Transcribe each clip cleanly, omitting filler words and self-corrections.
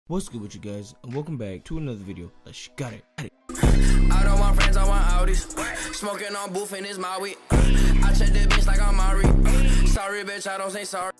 What's good with you guys, and welcome back to another video. Let's got it. I don't want friends, I want Audis. Smoking on booth and it's my weed. I check the bitch like I'm Mari. Sorry bitch, I don't say sorry.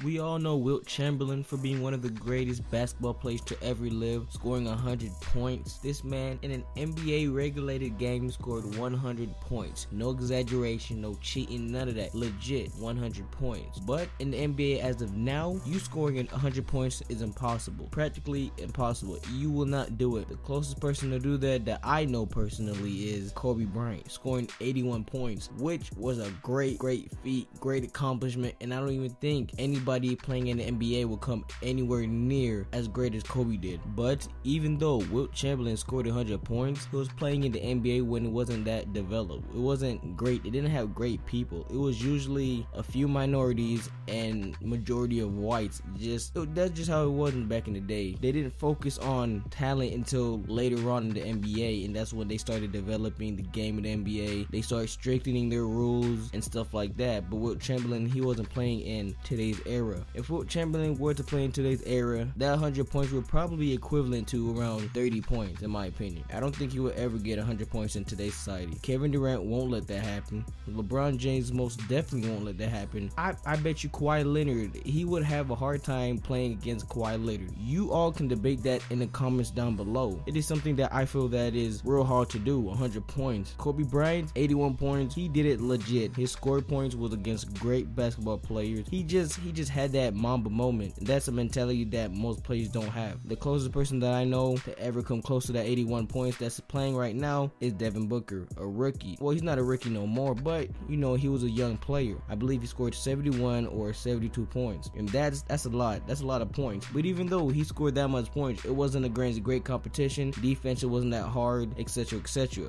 We all know Wilt Chamberlain for being one of the greatest basketball players to ever live, scoring 100 points. This man in an NBA regulated game scored 100 points. No exaggeration, no cheating, none of that. Legit 100 points. But in the NBA as of now, you scoring 100 points is impossible. Practically impossible. You will not do it. The closest person to do that I know personally is Kobe Bryant, scoring 81 points, which was a great feat, great accomplishment, and I don't even think anybody playing in the NBA will come anywhere near as great as Kobe did. But even though Wilt Chamberlain scored 100 points, he was playing in the NBA when it wasn't that developed. It wasn't great. It didn't have great people. It was usually a few minorities and majority of whites. That's just how it was back in the day. They didn't focus on talent until later on in the NBA, and that's when they started developing the game of the NBA. They started strengthening their rules and stuff like that. But Wilt Chamberlain, he wasn't playing in today's era. If Wilt Chamberlain were to play in today's era, that 100 points would probably be equivalent to around 30 points in my opinion. I don't think he would ever get 100 points in today's society. Kevin Durant won't let that happen. LeBron James most definitely won't let that happen. I bet you Kawhi Leonard, he would have a hard time playing against Kawhi Leonard. You all can debate that in the comments down below. It is something that I feel that is real hard to do. 100 points. Kobe Bryant, 81 points. He did it legit. His score points was against great basketball players. He just had that Mamba moment. That's a mentality that most players don't have. The closest person that I know to ever come close to that 81 points that's playing right now is Devin Booker, a rookie. Well, he's not a rookie no more, but you know, he was a young player. I believe he scored 71 or 72 points, and that's a lot. That's a lot of points. But even though he scored that much points, it wasn't a great competition. Defense, it wasn't that hard, etc.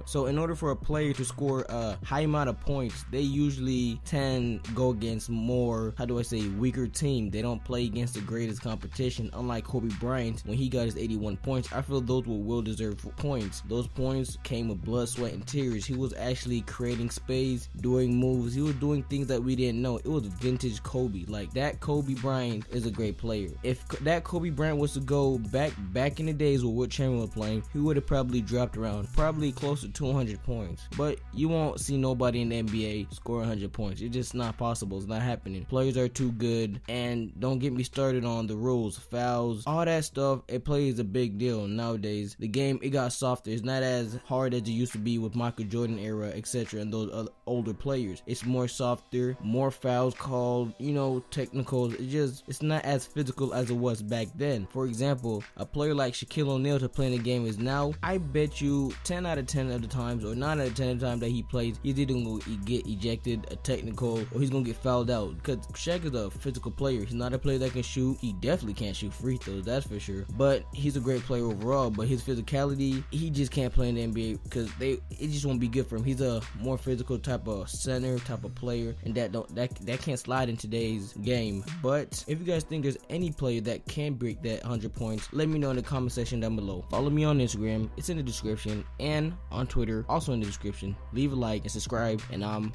So in order for a player to score a high amount of points, they usually tend to go against more, how do I say, weaker team. They don't play against the greatest competition. Unlike Kobe Bryant, when he got his 81 points, I feel those were well-deserved points. Those points came with blood, sweat, and tears. He was actually creating space, doing moves. He was doing things that we didn't know. It was vintage Kobe. Like, that Kobe Bryant is a great player. If that Kobe Bryant was to go back in the days where Wilt Chamberlain was playing, he would have probably dropped around probably close to 200 points. But you won't see nobody in the NBA score 100 points. It's just not possible. It's not happening. Players are too good. And don't get me started on the rules, fouls, all that stuff. It plays a big deal nowadays. The game, it got softer. It's not as hard as it used to be with Michael Jordan era, etc. and those other older players. It's more softer, more fouls called, you know, technicals. It's not as physical as it was back then. For example, a player like Shaquille O'Neal to play in the game is now, I bet you 10 out of 10 of the times, or 9 out of 10 of the times that he plays, he's either gonna get ejected, a technical, or he's gonna get fouled out. Because Shaq is a physical player. He's not a player that can shoot. He definitely can't shoot free throws, that's for sure. But he's a great player overall. But his physicality, he just can't play in the NBA because it just won't be good for him. He's a more physical type of center, type of player, and that can't slide in today's game. But if you guys think there's any player that can break that 100 points, let me know in the comment section down below. Follow me on Instagram, it's in the description, and on Twitter, also in the description. Leave a like and subscribe, and I'm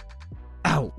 out.